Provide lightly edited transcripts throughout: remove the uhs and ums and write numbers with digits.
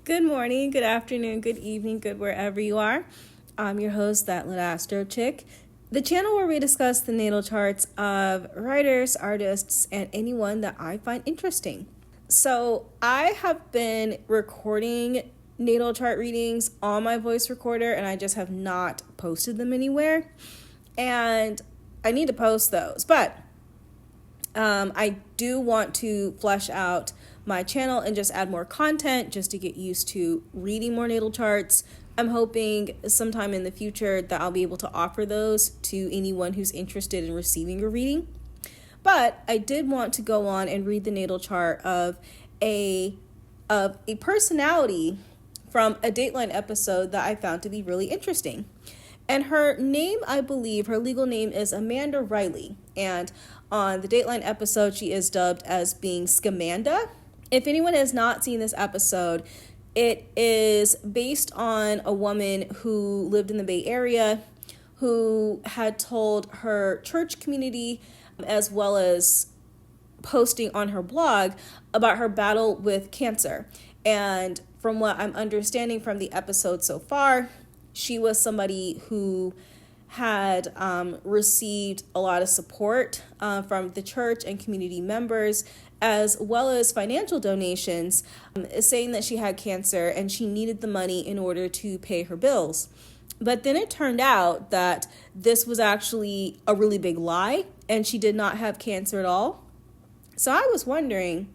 Good morning, good afternoon, good evening, good wherever you are. I'm your host, That Lit Astro Chick, the channel where we discuss the natal charts of writers, artists, and anyone that I find interesting. So I have been recording natal chart readings on my voice recorder, and I just have not posted them anywhere. And I need to post those, but I do want to flesh out my channel and just add more content just to get used to reading more natal charts. I'm hoping sometime in the future that I'll be able to offer those to anyone who's interested in receiving a reading. But I did want to go on and read the natal chart of a personality from a Dateline episode that I found to be really interesting. And her name, I believe, her legal name is Amanda Riley. And on the Dateline episode, she is dubbed as being Scamanda. If anyone has not seen this episode, it is based on a woman who lived in the Bay Area who had told her church community, as well as posting on her blog, about her battle with cancer. And from what I'm understanding from the episode so far, she was somebody who had received a lot of support from the church and community members, as well as financial donations, saying that she had cancer and she needed the money in order to pay her bills. But then it turned out that this was actually a really big lie, and she did not have cancer at all. So I was wondering,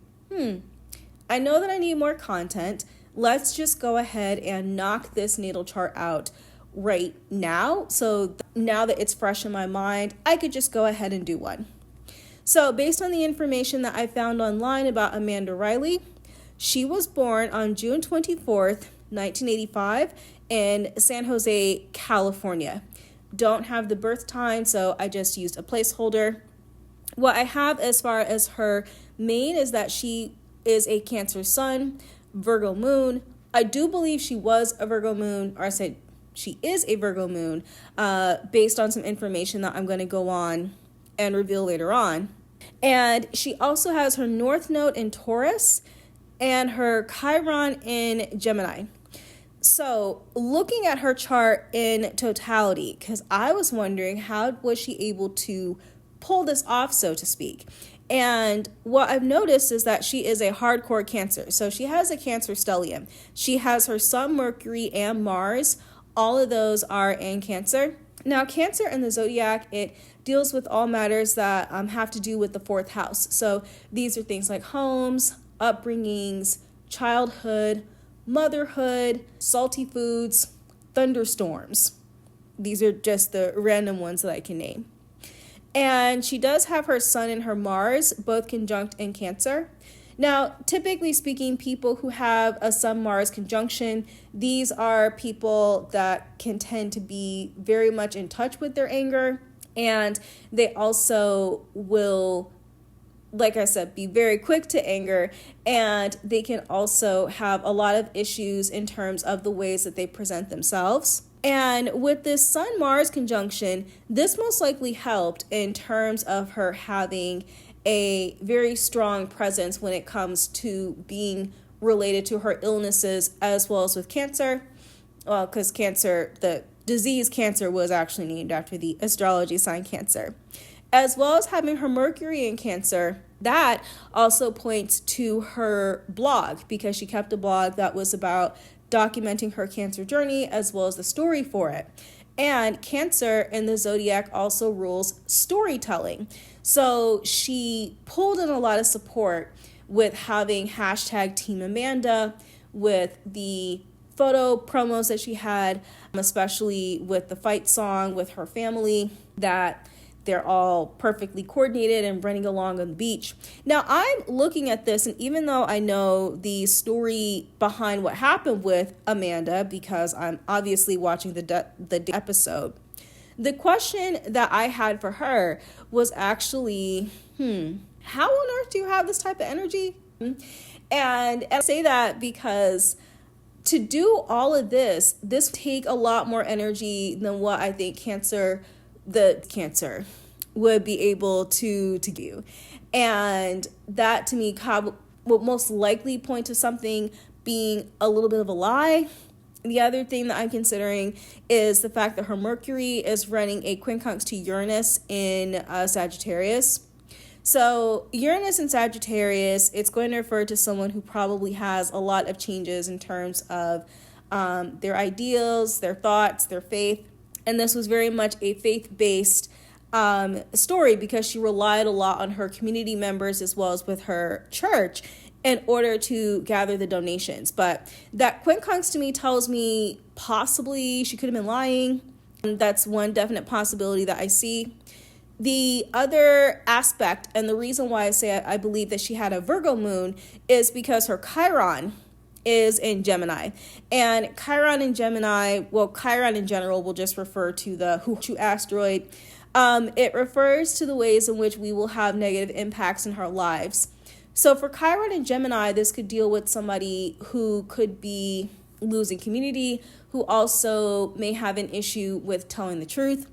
I know that I need more content. Let's just go ahead and knock this natal chart out right now. So now that it's fresh in my mind, I could just go ahead and do one. So based on the information that I found online about Amanda Riley, she was born on June 24th, 1985 in San Jose, California. Don't have the birth time, so I just used a placeholder. What I have as far as her main is that she is a Cancer sun, Virgo moon. I do believe she was a Virgo moon, or I said she is a Virgo moon, based on some information that I'm going to go on and reveal later on. And she also has her North Node in Taurus and her Chiron in Gemini. So looking at her chart in totality, because I was wondering how was she able to pull this off, so to speak. And what I've noticed is that she is a hardcore Cancer. So she has a Cancer stellium. She has her Sun, Mercury, and Mars. All of those are in Cancer. Now, Cancer in the zodiac, it deals with all matters that have to do with the fourth house. So these are things like homes, upbringings, childhood, motherhood, salty foods, thunderstorms. These are just the random ones that I can name. And she does have her Sun and her Mars, both conjunct in Cancer. Now, typically speaking, people who have a Sun-Mars conjunction, these are people that can tend to be very much in touch with their anger, and they also will, like I said, be very quick to anger, and they can also have a lot of issues in terms of the ways that they present themselves. And with this Sun-Mars conjunction, this most likely helped in terms of her having a very strong presence when it comes to being related to her illnesses, as well as with cancer. Well, because cancer, the disease Cancer, was actually named after the astrology sign Cancer. As well as having her Mercury in Cancer, that also points to her blog, because she kept a blog that was about documenting her cancer journey as well as the story for it. And Cancer in the zodiac also rules storytelling. So she pulled in a lot of support with having hashtag Team Amanda, with the photo promos that she had, especially with the fight song with her family, that they're all perfectly coordinated and running along on the beach. Now, I'm looking at this, and even though I know the story behind what happened with Amanda, because I'm obviously watching the episode, the question that I had for her was actually, how on earth do you have this type of energy? And I say that because to do all of this take a lot more energy than what I think Cancer would be able to do. And that to me would most likely point to something being a little bit of a lie. The other thing that I'm considering is the fact that her Mercury is running a quincunx to Uranus in Sagittarius. So Uranus in Sagittarius, it's going to refer to someone who probably has a lot of changes in terms of their ideals, their thoughts, their faith. And this was very much a faith-based story because she relied a lot on her community members as well as with her church in order to gather the donations. But that quincunx to me tells me possibly she could have been lying. That's one definite possibility that I see. The other aspect, and the reason why I say I believe that she had a Virgo moon, is because her Chiron is in Gemini. And Chiron in Gemini, well, Chiron in general will just refer to the Huchu asteroid. It refers to the ways in which we will have negative impacts in our lives. So for Chiron in Gemini, this could deal with somebody who could be losing community, who also may have an issue with telling the truth.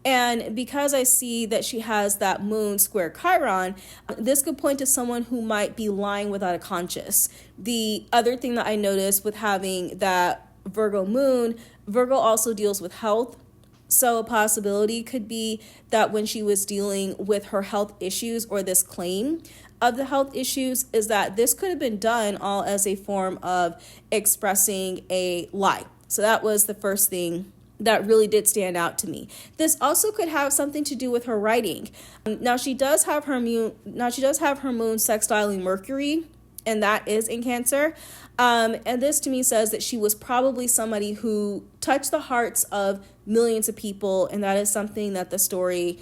And because I see that she has that moon square Chiron, this could point to someone who might be lying without a conscience. The other thing that I noticed with having that Virgo moon, Virgo also deals with health. So a possibility could be that when she was dealing with her health issues or this claim of the health issues is that this could have been done all as a form of expressing a lie. So that was the first thing that really did stand out to me. This also could have something to do with her writing. Now she does have her moon sextiling Mercury, and that is in Cancer. And this to me says that she was probably somebody who touched the hearts of millions of people, and that is something that the story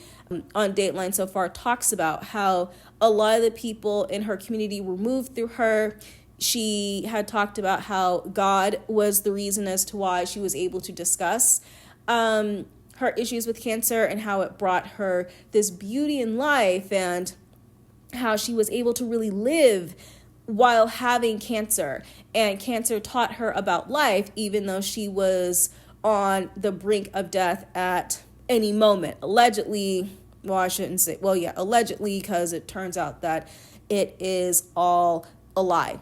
on Dateline so far talks about, how a lot of the people in her community were moved through her. She had talked about how God was the reason as to why she was able to discuss her issues with cancer and how it brought her this beauty in life and how she was able to really live while having cancer. And cancer taught her about life, even though she was on the brink of death at any moment. Allegedly, well, I shouldn't say, well, yeah, allegedly, because it turns out that it is all a lie.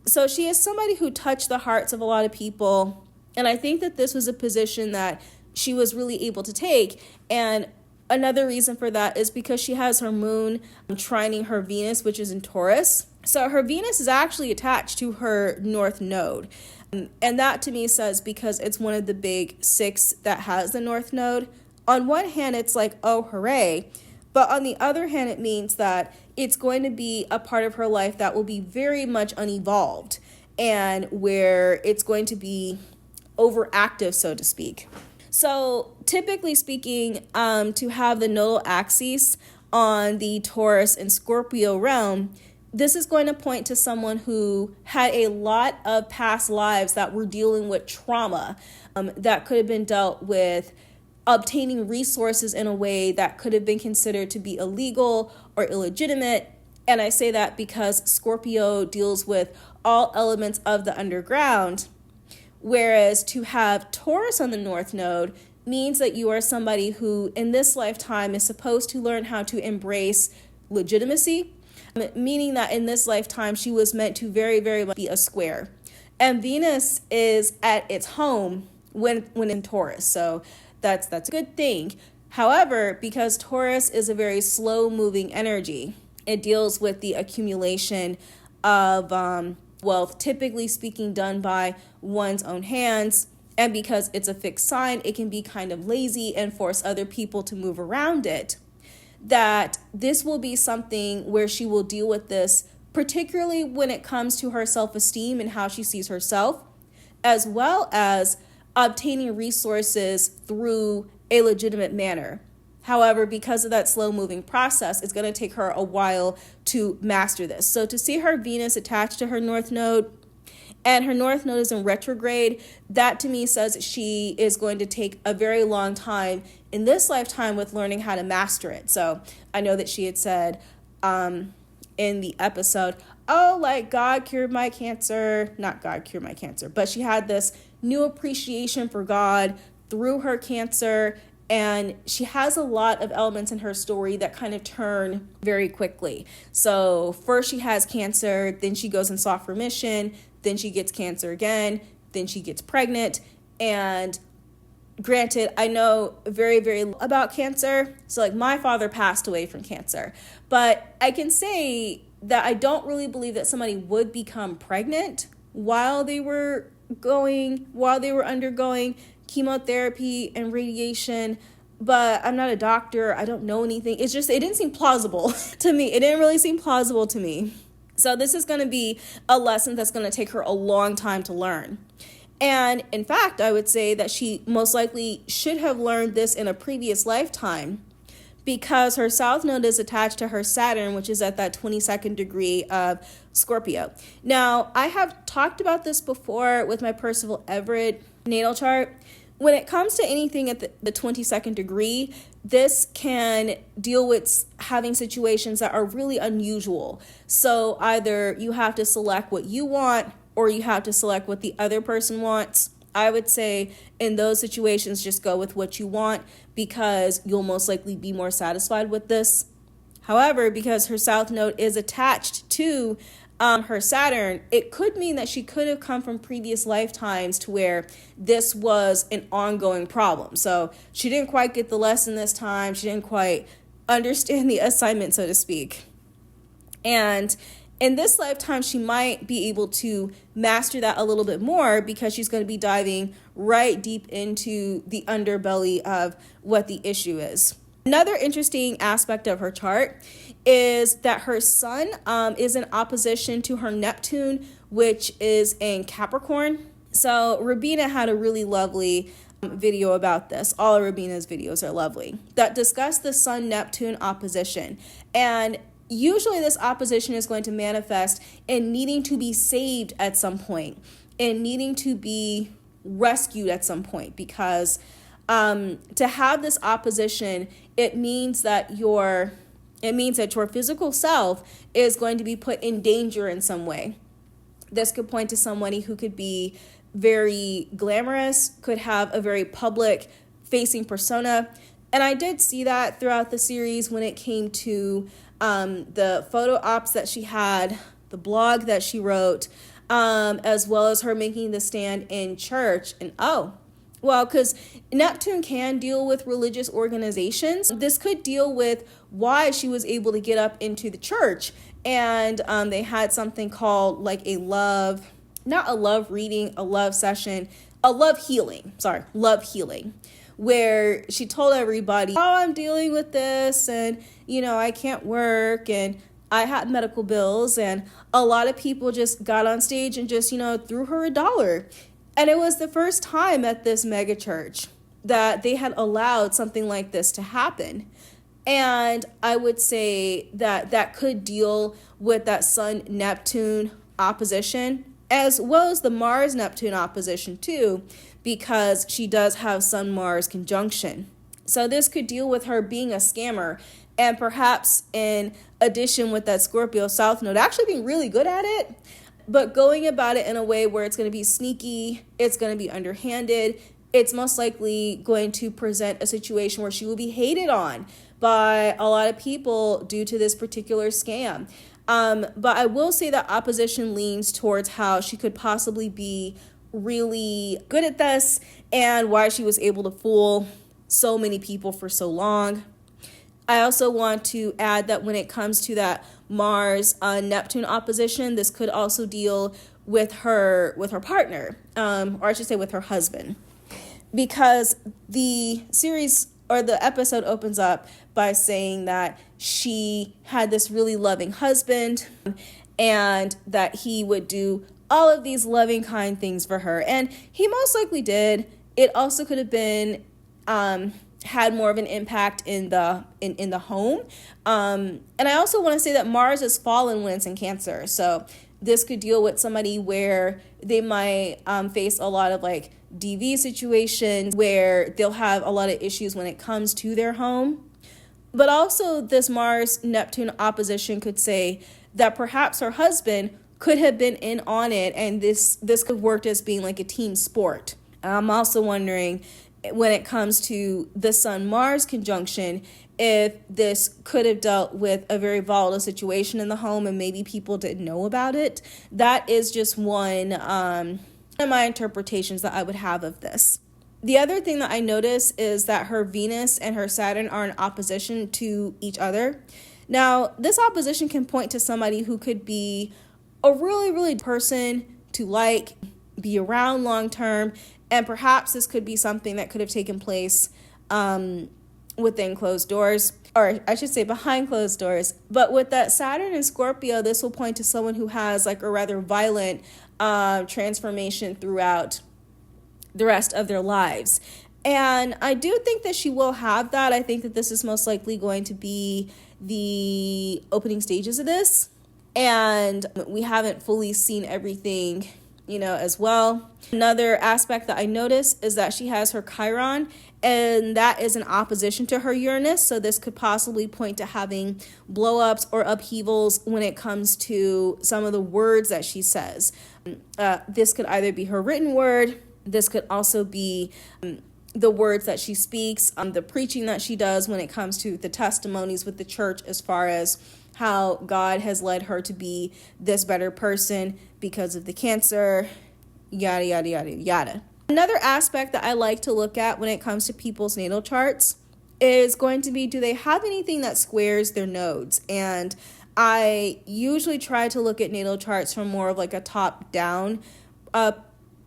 So she is somebody who touched the hearts of a lot of people. And I think that this was a position that she was really able to take. And another reason for that is because she has her moon trining her Venus, which is in Taurus. So her Venus is actually attached to her North Node. And that to me says, because it's one of the big six that has the North Node, on one hand, it's like, oh, hooray. But on the other hand, it means that it's going to be a part of her life that will be very much unevolved and where it's going to be overactive, so to speak. So typically speaking, to have the nodal axis on the Taurus and Scorpio realm, this is going to point to someone who had a lot of past lives that were dealing with trauma that could have been dealt with obtaining resources in a way that could have been considered to be illegal or illegitimate. And I say that because Scorpio deals with all elements of the underground, whereas to have Taurus on the North Node means that you are somebody who in this lifetime is supposed to learn how to embrace legitimacy, meaning that in this lifetime she was meant to very, very much be a square. And Venus is at its home when in Taurus. So that's a good thing. However, because Taurus is a very slow moving energy, it deals with the accumulation of wealth, typically speaking, done by one's own hands. And because it's a fixed sign, it can be kind of lazy and force other people to move around it. That this will be something where she will deal with this, particularly when it comes to her self-esteem and how she sees herself, as well as obtaining resources through a legitimate manner. However, because of that slow-moving process, it's going to take her a while to master this. So to see her Venus attached to her North Node, and her North Node is in retrograde, that to me says she is going to take a very long time in this lifetime with learning how to master it. So I know that she had said in the episode, oh, like God cured my cancer. Not God cured my cancer, but she had this new appreciation for God through her cancer And she has a lot of elements in her story that kind of turn very quickly. So first she has cancer, then she goes in soft remission, then she gets cancer again, then she gets pregnant. And granted, I know very, very about cancer. So like my father passed away from cancer. But I can say that I don't really believe that somebody would become pregnant while they were undergoing chemotherapy and radiation. But I'm not a doctor. I don't know anything. It didn't seem plausible to me. It didn't really seem plausible to me. So this is going to be a lesson that's going to take her a long time to learn. And in fact, I would say that she most likely should have learned this in a previous lifetime, because her south node is attached to her Saturn, which is at that 22nd degree of Scorpio. Now, I have talked about this before with my Percival Everett natal chart. When it comes to anything at the 22nd degree, this can deal with having situations that are really unusual. So either you have to select what you want, or you have to select what the other person wants. I would say in those situations, just go with what you want, because you'll most likely be more satisfied with this. However, because her south node is attached to her Saturn, it could mean that she could have come from previous lifetimes to where this was an ongoing problem. So she didn't quite get the lesson this time. She didn't quite understand the assignment, so to speak. And in this lifetime, she might be able to master that a little bit more, because she's going to be diving right deep into the underbelly of what the issue is. Another interesting aspect of her chart is that her sun is in opposition to her Neptune, which is in Capricorn. So Rabina had a really lovely video about this. All of Rabina's videos are lovely, that discuss the Sun-Neptune opposition. And usually this opposition is going to manifest in needing to be saved at some point, in needing to be rescued at some point, because to have this opposition, it means that your physical self is going to be put in danger in some way. This could point to somebody who could be very glamorous, could have a very public facing persona. And I did see that throughout the series when it came to the photo ops that she had, the blog that she wrote, as well as her making the stand in church. And because Neptune can deal with religious organizations, this could deal with why she was able to get up into the church. And they had something called like a love healing, where she told everybody, I'm dealing with this, and, I can't work, and I had medical bills, and a lot of people just got on stage and just, threw her $1. And it was the first time at this mega church that they had allowed something like this to happen. And I would say that that could deal with that Sun-Neptune opposition, as well as the Mars-Neptune opposition too, because she does have Sun-Mars conjunction. So this could deal with her being a scammer, and perhaps in addition with that Scorpio South Node actually being really good at it, but going about it in a way where it's going to be sneaky, it's going to be underhanded, it's most likely going to present a situation where she will be hated on by a lot of people due to this particular scam. But I will say that opposition leans towards how she could possibly be really good at this and why she was able to fool so many people for so long. I also want to add that when it comes to that Mars-Neptune opposition, this could also deal with her partner, or I should say with her husband, because the series or the episode opens up by saying that she had this really loving husband and that he would do all of these loving, kind things for her. And he most likely did. It also could have been had more of an impact in the home. And I also want to say that Mars is fallen when it's in Cancer. So this could deal with somebody where they might face a lot of like DV situations where they'll have a lot of issues when it comes to their home. But also this Mars-Neptune opposition could say that perhaps her husband could have been in on it, and this could have worked as being like a team sport. I'm also wondering when it comes to the Sun-Mars conjunction, if this could have dealt with a very volatile situation in the home and maybe people didn't know about it. That is just one of my interpretations that I would have of this. The other thing that I notice is that her Venus and her Saturn are in opposition to each other. Now, this opposition can point to somebody who could be a really, really person to like, be around long term, and perhaps this could be something that could have taken place within closed doors, or I should say behind closed doors. But with that Saturn and Scorpio, this will point to someone who has like a rather violent transformation throughout the rest of their lives. And I do think that she will have that. I think that this is most likely going to be the opening stages of this. And we haven't fully seen everything, as well. Another aspect that I notice is that she has her Chiron, and that is in opposition to her Uranus. So this could possibly point to having blow-ups or upheavals when it comes to some of the words that she says. This could either be her written word. This could also be the words that she speaks, the preaching that she does when it comes to the testimonies with the church as far as how God has led her to be this better person because of the cancer, yada, yada, yada, yada. Another aspect that I like to look at when it comes to people's natal charts is going to be, do they have anything that squares their nodes? And I usually try to look at natal charts from more of like a top-down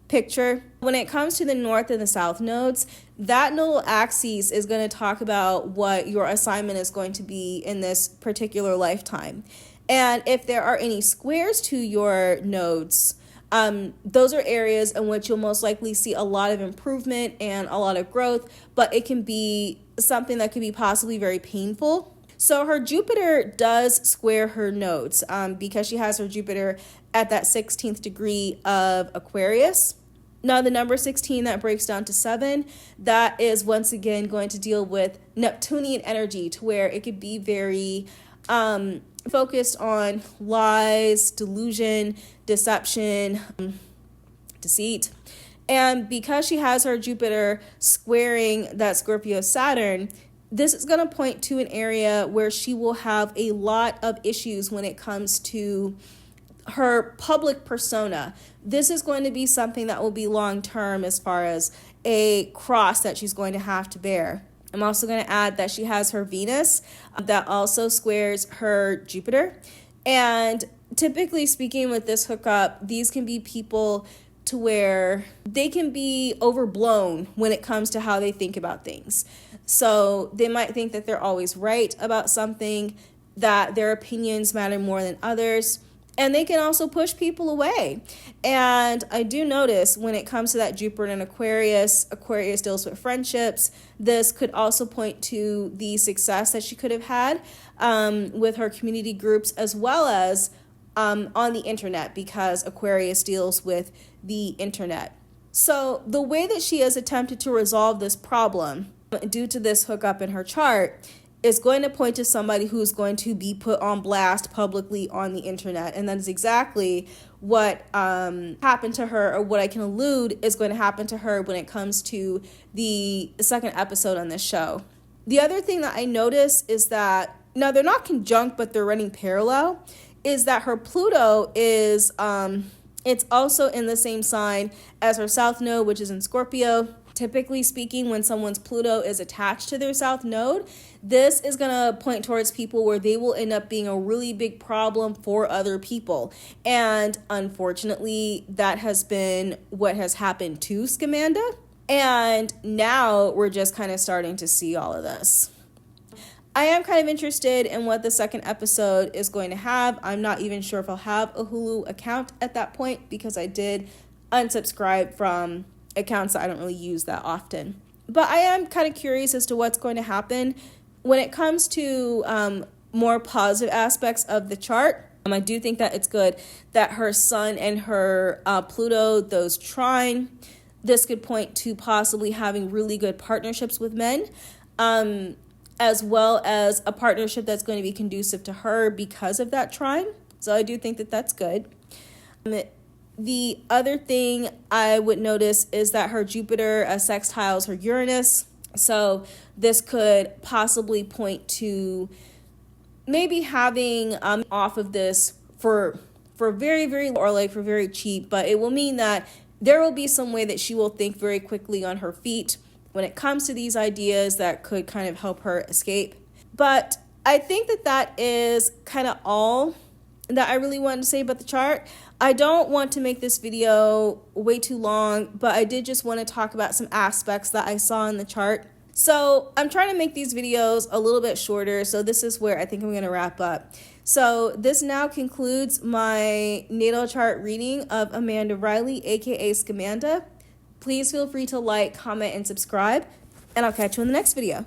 picture. When it comes to the north and the south nodes, that nodal axis is going to talk about what your assignment is going to be in this particular lifetime. And if there are any squares to your nodes, those are areas in which you'll most likely see a lot of improvement and a lot of growth, but it can be something that can be possibly very painful. So her Jupiter does square her nodes because she has her Jupiter at that 16th degree of Aquarius. Now, the number 16 that breaks down to 7, that is once again going to deal with Neptunian energy, to where it could be very focused on lies, delusion, deception, deceit. And because she has her Jupiter squaring that Scorpio Saturn, this is going to point to an area where she will have a lot of issues when it comes to her public persona. This is going to be something that will be long term as far as a cross that she's going to have to bear. I'm also going to add that she has her Venus that also squares her Jupiter. And typically speaking with this hookup, these can be people to where they can be overblown when it comes to how they think about things. So they might think that they're always right about something, that their opinions matter more than others. And they can also push people away. And I do notice when it comes to that Jupiter and Aquarius, Aquarius deals with friendships. This could also point to the success that she could have had with her community groups, as well as on the internet, because Aquarius deals with the internet. So the way that she has attempted to resolve this problem due to this hookup in her chart is going to point to somebody who's going to be put on blast publicly on the internet. And that is exactly what happened to her, or what I can allude is going to happen to her when it comes to the second episode on this show. The other thing that I notice is that, now they're not conjunct, but they're running parallel, is that her Pluto is, it's also in the same sign as her South Node, which is in Scorpio. Typically speaking, when someone's Pluto is attached to their South Node, this is going to point towards people where they will end up being a really big problem for other people. And unfortunately, that has been what has happened to Scamanda. And now we're just kind of starting to see all of this. I am kind of interested in what the second episode is going to have. I'm not even sure if I'll have a Hulu account at that point, because I did unsubscribe from accounts that I don't really use that often. But I am kind of curious as to what's going to happen when it comes to more positive aspects of the chart. I do think that it's good that her Sun and her Pluto, those trine, this could point to possibly having really good partnerships with men, as well as a partnership that's going to be conducive to her because of that trine. So I do think that that's good. The other thing I would notice is that her Jupiter sextiles her Uranus. So this could possibly point to maybe having off of this for very, very low, or like for very cheap, but it will mean that there will be some way that she will think very quickly on her feet when it comes to these ideas that could kind of help her escape. But I think that that is kind of all that I really wanted to say about the chart. I don't want to make this video way too long, but I did just want to talk about some aspects that I saw in the chart. So I'm trying to make these videos a little bit shorter, so this is where I think I'm going to wrap up. So this now concludes my natal chart reading of Amanda Riley, aka Scamanda. Please feel free to like, comment, and subscribe, and I'll catch you in the next video.